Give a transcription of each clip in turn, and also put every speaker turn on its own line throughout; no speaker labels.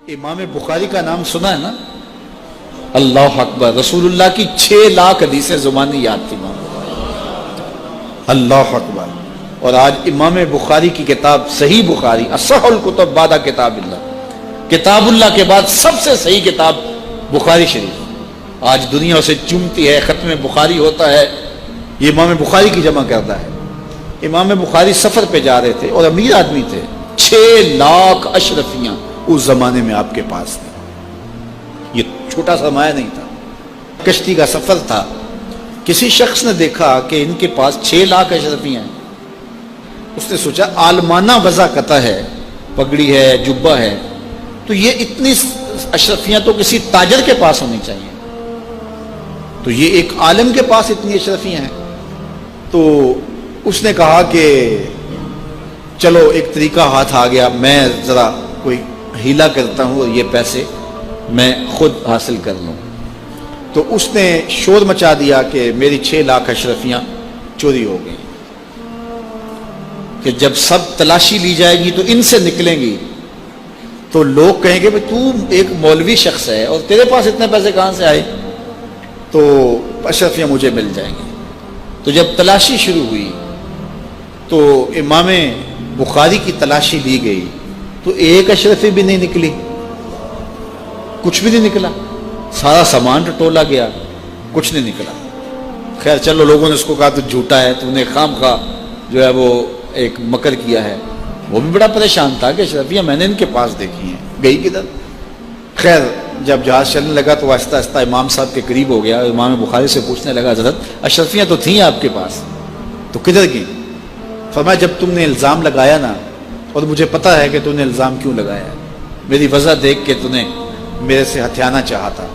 امام بخاری کا نام سنا ہے نا؟ اللہ اکبر، رسول اللہ کی 6 لاکھ حدیثیں زبانی یاد تھی امام بخاری، اللہ اکبر۔ اور آج امام بخاری کی کتاب صحیح بخاری، اصح الکتب بعد کتاب اللہ، کتاب اللہ کے بعد سب سے صحیح کتاب بخاری شریف، آج دنیا اسے چومتی ہے، ختم بخاری ہوتا ہے، یہ امام بخاری کی جمع کرتا ہے۔ امام بخاری سفر پہ جا رہے تھے اور امیر آدمی تھے، 6 لاکھ اشرفیاں اس زمانے میں آپ کے پاس تھے، یہ چھوٹا سرمایہ نہیں تھا، کشتی کا سفر تھا۔ کسی شخص نے دیکھا کہ ان کے پاس 6 لاکھ اشرفیاں ہیں، اس نے سوچا عالمانہ وضع قطع ہے، پگڑی ہے، جبہ ہے، تو یہ اتنی اشرفیاں تو کسی تاجر کے پاس ہونی چاہیے، تو یہ ایک عالم کے پاس اتنی اشرفیاں ہیں۔ تو اس نے کہا کہ چلو ایک طریقہ ہاتھ آ گیا، میں ذرا کوئی ہیلا کرتا ہوں اور یہ پیسے میں خود حاصل کر لوں۔ تو اس نے شور مچا دیا کہ میری 6 لاکھ اشرفیاں چوری ہو گئی، کہ جب سب تلاشی لی جائے گی تو ان سے نکلیں گی تو لوگ کہیں گے تو ایک مولوی شخص ہے اور تیرے پاس اتنے پیسے کہاں سے آئے، تو اشرفیاں مجھے مل جائیں گی۔ تو جب تلاشی شروع ہوئی تو امام بخاری کی تلاشی لی گئی تو ایک اشرفی بھی نہیں نکلی، کچھ بھی نہیں نکلا، سارا سامان ٹٹولا گیا، کچھ نہیں نکلا۔ خیر چلو، لوگوں نے اس کو کہا تو جھوٹا ہے، تو نے خام خواہ جو ہے وہ ایک مکر کیا ہے۔ وہ بھی بڑا پریشان تھا کہ اشرفیاں میں نے ان کے پاس دیکھی ہیں، گئی کدھر؟ خیر جب جہاز چلنے لگا تو آہستہ آہستہ امام صاحب کے قریب ہو گیا، امام بخاری سے پوچھنے لگا حضرت اشرفیاں تو تھیں آپ کے پاس، تو کدھر گئیں؟ فرمایا جب تم نے الزام لگایا نا، اور مجھے پتہ ہے کہ تم نے الزام کیوں لگایا ہے، میری وجہ دیکھ کے تم نے میرے سے ہتھیانا چاہا تھا،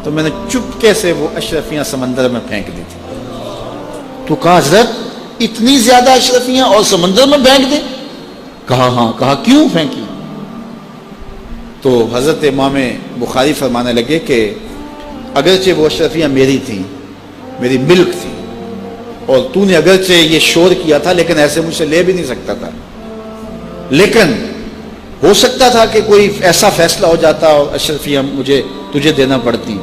تو میں نے چپکے سے وہ اشرفیاں سمندر میں پھینک دی تھی۔ تو کہا حضرت اتنی زیادہ اشرفیاں اور سمندر میں پھینک دیں؟ کہا ہاں۔ کہا کیوں پھینکی؟ تو حضرت امام بخاری فرمانے لگے کہ اگرچہ وہ اشرفیاں میری تھیں، میری ملک تھی، اور تو نے اگرچہ یہ شور کیا تھا لیکن ایسے مجھ سے لے بھی نہیں سکتا تھا، لیکن ہو سکتا تھا کہ کوئی ایسا فیصلہ ہو جاتا اور اشرفیاں مجھے تجھے دینا پڑتی،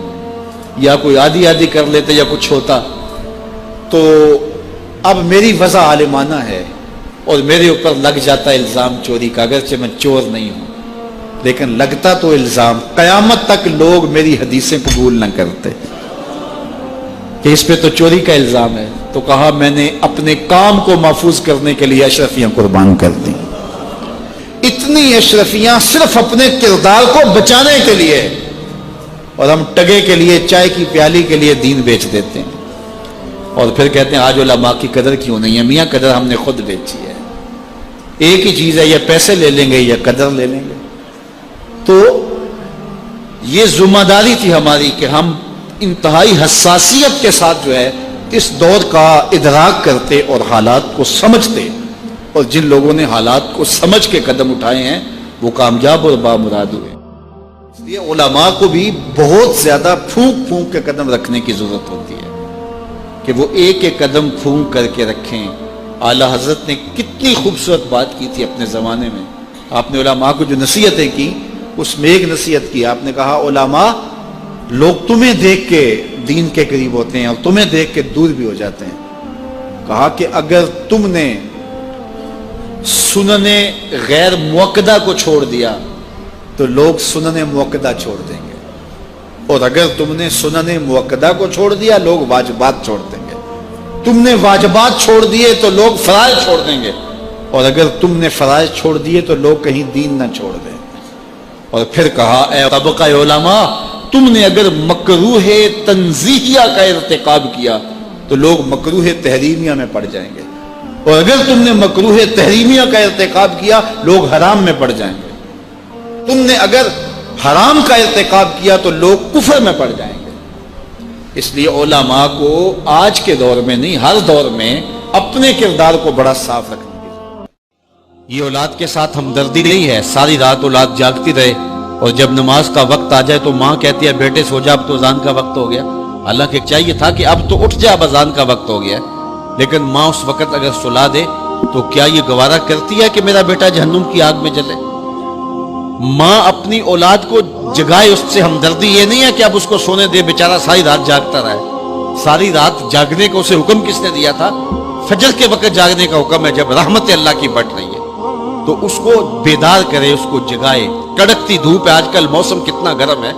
یا کوئی آدھی آدھی کر لیتے یا کچھ ہوتا، تو اب میری وضع عالمانہ ہے اور میرے اوپر لگ جاتا الزام چوری کا، اگرچہ میں چور نہیں ہوں لیکن لگتا تو الزام، قیامت تک لوگ میری حدیثیں قبول نہ کرتے کہ اس پہ تو چوری کا الزام ہے۔ تو کہا میں نے اپنے کام کو محفوظ کرنے کے لیے اشرفیاں قربان کر دی، اتنی اشرفیاں صرف اپنے کردار کو بچانے کے لیے، اور ہم ٹگے کے لیے، چائے کی پیالی کے لیے دین بیچ دیتے ہیں، اور پھر کہتے ہیں آج علماء کی قدر کیوں نہیں ہے؟ میاں قدر ہم نے خود بیچی ہے، ایک ہی چیز ہے، یا پیسے لے لیں گے یا قدر لے لیں گے۔ تو یہ ذمہ داری تھی ہماری کہ ہم انتہائی حساسیت کے ساتھ جو ہے اس دور کا ادراک کرتے اور حالات کو سمجھتے، اور جن لوگوں نے حالات کو سمجھ کے قدم اٹھائے ہیں وہ کامیاب اور بامراد ہوئے۔ اس لیے علماء کو بھی بہت زیادہ پھونک پھونک کے قدم رکھنے کی ضرورت ہوتی ہے کہ وہ ایک ایک قدم پھونک کر کے رکھیں۔ اعلیٰ حضرت نے کتنی خوبصورت بات کی تھی اپنے زمانے میں، آپ نے علماء کو جو نصیحتیں کی اس میں ایک نصیحت کی، آپ نے کہا علماء لوگ تمہیں دیکھ کے دین کے قریب ہوتے ہیں اور تمہیں دیکھ کے دور بھی ہو جاتے ہیں۔ کہا کہ اگر تم نے سنن غیر موقدہ کو چھوڑ دیا تو لوگ سنن موقدہ چھوڑ دیں گے، اور اگر تم نے سنن موقدہ کو چھوڑ دیا لوگ واجبات چھوڑ دیں گے، تم نے واجبات چھوڑ دیے تو لوگ فرائض چھوڑ دیں گے، اور اگر تم نے فرائض چھوڑ دیے تو لوگ کہیں دین نہ چھوڑ دیں۔ اور پھر کہا اے طبقہ علماء، تم نے اگر مکروہ تنزیہیہ کا ارتکاب کیا تو لوگ مکروہ تحریمیہ میں پڑ جائیں گے، اور اگر تم نے مکروہ تحریمیہ کا ارتکاب کیا لوگ حرام میں پڑ جائیں گے، تم نے اگر حرام کا ارتکاب کیا تو لوگ کفر میں پڑ جائیں گے۔ اس لیے علماء کو آج کے دور میں نہیں، ہر دور میں اپنے کردار کو بڑا صاف رکھنا۔ یہ اولاد کے ساتھ ہمدردی نہیں ہے، ساری رات اولاد جاگتی رہے اور جب نماز کا وقت آ جائے تو ماں کہتی ہے بیٹے سو جا، اب تو اذان کا وقت ہو گیا، حالانکہ چاہیے تھا کہ اب تو اٹھ جا، اب اذان کا وقت ہو گیا، لیکن ماں اس وقت اگر سلا دے تو کیا یہ گوارا کرتی ہے کہ میرا بیٹا جہنم کی آگ میں جلے؟
ماں اپنی اولاد کو جگائے، اس سے ہمدردی یہ نہیں ہے کہ اب اس کو سونے دے، بیچارہ ساری رات جاگتا رہے۔ ساری رات جاگنے کا اسے حکم کس نے دیا تھا؟ فجر کے وقت جاگنے کا حکم ہے جب رحمت اللہ کی بٹ رہی ہے، تو اس کو بیدار کرے، اس کو جگائے۔ کڑکتی دھوپ ہے، آج کل موسم کتنا گرم ہے،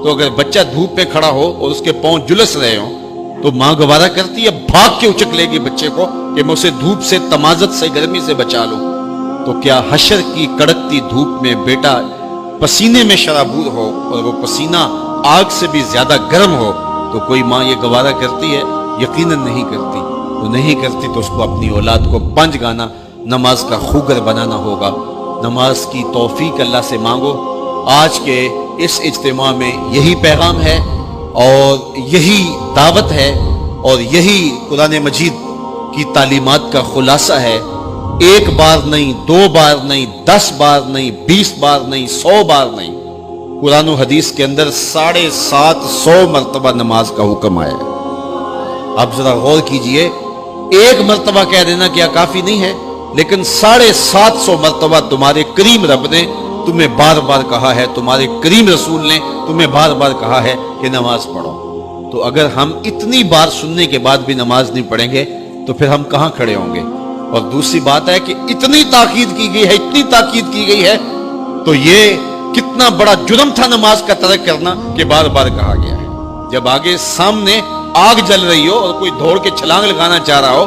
تو اگر بچہ دھوپ پہ کھڑا ہو اور اس کے پاؤں جلس رہے ہوں تو ماں گوارا کرتی ہے، بھاگ کے اچک لے گی بچے کو کہ میں اسے دھوپ سے، تمازت سے، گرمی سے بچا لوں۔ تو کیا حشر کی کڑکتی دھوپ میں بیٹا پسینے میں شرابور ہو اور وہ پسینہ آگ سے بھی زیادہ گرم ہو تو کوئی ماں یہ گوارا کرتی ہے؟ یقیناً نہیں کرتی۔ تو نہیں کرتی تو اس کو اپنی اولاد کو 5 گانا نماز کا خوگر بنانا ہوگا۔ نماز کی توفیق اللہ سے مانگو۔ آج کے اس اجتماع میں یہی پیغام ہے اور یہی دعوت ہے اور یہی قرآن مجید کی تعلیمات کا خلاصہ ہے۔ 1 بار نہیں، 2 بار نہیں، 10 بار نہیں، 20 بار نہیں، 100 بار نہیں، قرآن و حدیث کے اندر 750 مرتبہ نماز کا حکم آیا ہے۔ اب ذرا غور کیجئے، 1 مرتبہ کہہ دینا کیا کافی نہیں ہے؟ لیکن 750 مرتبہ تمہارے کریم رب نے تمہیں بار بار کہا ہے، تمہارے کریم رسول نے تمہیں بار بار کہا ہے کہ نماز پڑھو۔ تو اگر ہم اتنی بار سننے کے بعد بھی نماز نہیں پڑھیں گے تو پھر ہم کہاں کھڑے ہوں گے؟ اور دوسری بات ہے کہ اتنی تاکید کی گئی ہے، اتنی تاکید کی گئی ہے، تو یہ کتنا بڑا جرم تھا نماز کا ترک کرنا کہ بار بار کہا گیا ہے۔ جب آگے سامنے آگ جل رہی ہو اور کوئی دوڑ کے چھلانگ لگانا چاہ رہا ہو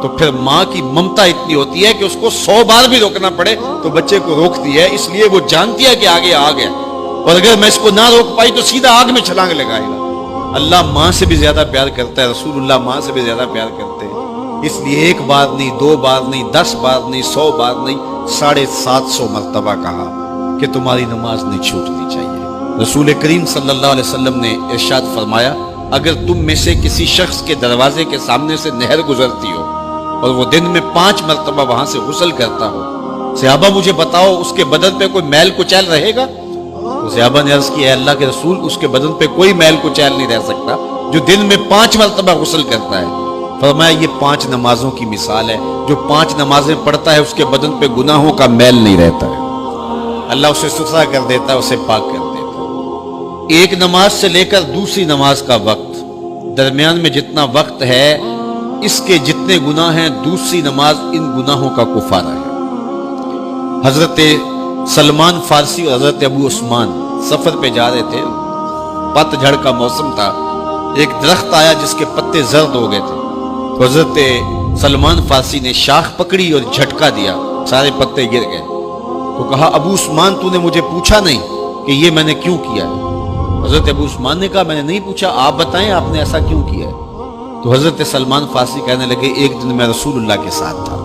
تو پھر ماں کی ممتا اتنی ہوتی ہے کہ اس کو 100 بار بھی روکنا پڑے تو بچے کو روکتی ہے، اس لیے وہ جانتی ہے کہ آگے آگ ہے، اور اگر میں اس کو نہ روک پائی تو سیدھا آگ میں چھلانگ لگائے گا۔ اللہ ماں سے بھی زیادہ پیار کرتا ہے، رسول اللہ ماں سے بھی زیادہ پیار کرتے ہیں، اس لیے 1 بار نہیں، 2 بار نہیں، 10 بار نہیں، 100 بار نہیں، 750 مرتبہ کہا کہ تمہاری نماز نہیں چھوٹنی چاہیے۔ رسول کریم صلی اللہ علیہ وسلم نے ارشاد فرمایا، اگر تم میں سے کسی شخص کے دروازے کے سامنے سے نہر گزرتی ہو اور وہ دن میں 5 مرتبہ وہاں سے غسل کرتا ہو، صحابہ مجھے بتاؤ اس کے بدن پہ کوئی میل کچیل رہے گا؟ تو صحابہ نے عرض کی، اے اللہ کے رسول، اس کے بدن پہ کوئی میل کچیل نہیں رہ سکتا جو دن میں 5 مرتبہ غسل کرتا ہے۔ فرمایا یہ 5 نمازوں کی مثال ہے، جو 5 نمازیں پڑھتا ہے اس کے بدن پہ گناہوں کا میل نہیں رہتا ہے، اللہ اسے ستھرا کر دیتا ہے، اسے پاک کر دیتا ہے۔ ایک نماز سے لے کر دوسری نماز کا وقت، درمیان میں جتنا وقت ہے اس کے جتنے گناہ ہیں، دوسری نماز ان گناہوں کا کفارہ ہے۔ حضرت سلمان فارسی اور حضرت ابو عثمان سفر پہ جا رہے تھے، پت جھڑ کا موسم تھا، ایک درخت آیا جس کے پتے زرد ہو گئے تھے، تو حضرت سلمان فارسی نے شاخ پکڑی اور جھٹکا دیا، سارے پتے گر گئے۔ تو کہا، ابو عثمان تو نے مجھے پوچھا نہیں کہ یہ میں نے کیوں کیا ہے؟ حضرت ابو عثمان نے کہا، میں نے نہیں پوچھا، آپ بتائیں آپ نے ایسا کیوں کیا ہے؟ تو حضرت سلمان فارسی کہنے لگے، ایک دن میں رسول اللہ کے ساتھ تھا،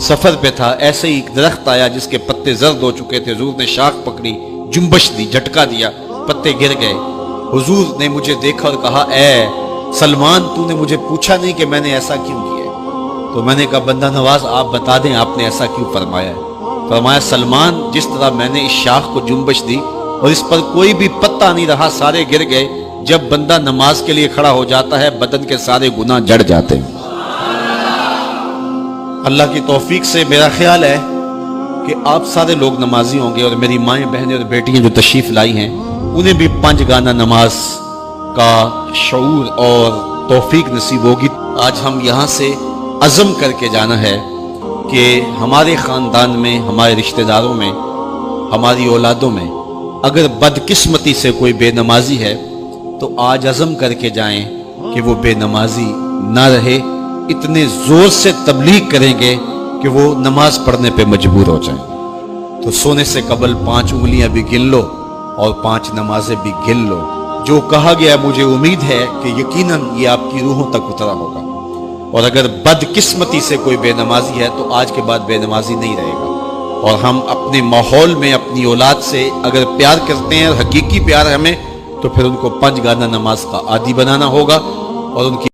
سفر پہ تھا، ایسے ہی ایک درخت آیا جس کے پتے زرد ہو چکے تھے، حضور نے شاخ پکڑی، جنبش دی، جھٹکا دیا، پتے گر گئے۔ حضور نے مجھے دیکھا اور کہا، اے سلمان تو نے مجھے پوچھا نہیں کہ میں نے ایسا کیوں کیا ہے؟ تو میں نے کہا، بندہ نواز آپ بتا دیں آپ نے ایسا کیوں فرمایا ہے؟ فرمایا، سلمان جس طرح میں نے اس شاخ کو جنبش دی اور اس پر کوئی بھی پتا نہیں رہا، سارے گر گئے، جب بندہ نماز کے لیے کھڑا ہو جاتا ہے بدن کے سارے گناہ جڑ جاتے ہیں۔ اللہ کی توفیق سے میرا خیال ہے کہ آپ سارے لوگ نمازی ہوں گے، اور میری مائیں بہنیں اور بیٹیاں جو تشریف لائی ہیں انہیں بھی 5 گانا نماز کا شعور اور توفیق نصیب ہوگی۔ آج ہم یہاں سے عزم کر کے جانا ہے کہ ہمارے خاندان میں، ہمارے رشتہ داروں میں، ہماری اولادوں میں اگر بدقسمتی سے کوئی بے نمازی ہے تو آج عزم کر کے جائیں کہ وہ بے نمازی نہ رہے، اتنے زور سے تبلیغ کریں گے کہ وہ نماز پڑھنے پہ مجبور ہو جائیں۔ تو سونے سے قبل 5 انگلیاں بھی گن لو اور 5 نمازیں بھی گن لو۔ جو کہا گیا مجھے امید ہے کہ یقیناً یہ آپ کی روحوں تک اترا ہوگا، اور اگر بدقسمتی سے کوئی بے نمازی ہے تو آج کے بعد بے نمازی نہیں رہے گا۔ اور ہم اپنے ماحول میں اپنی اولاد سے اگر پیار کرتے ہیں اور حقیقی پیار ہمیں، تو پھر ان کو 5 گانا نماز کا عادی بنانا ہوگا اور ان کی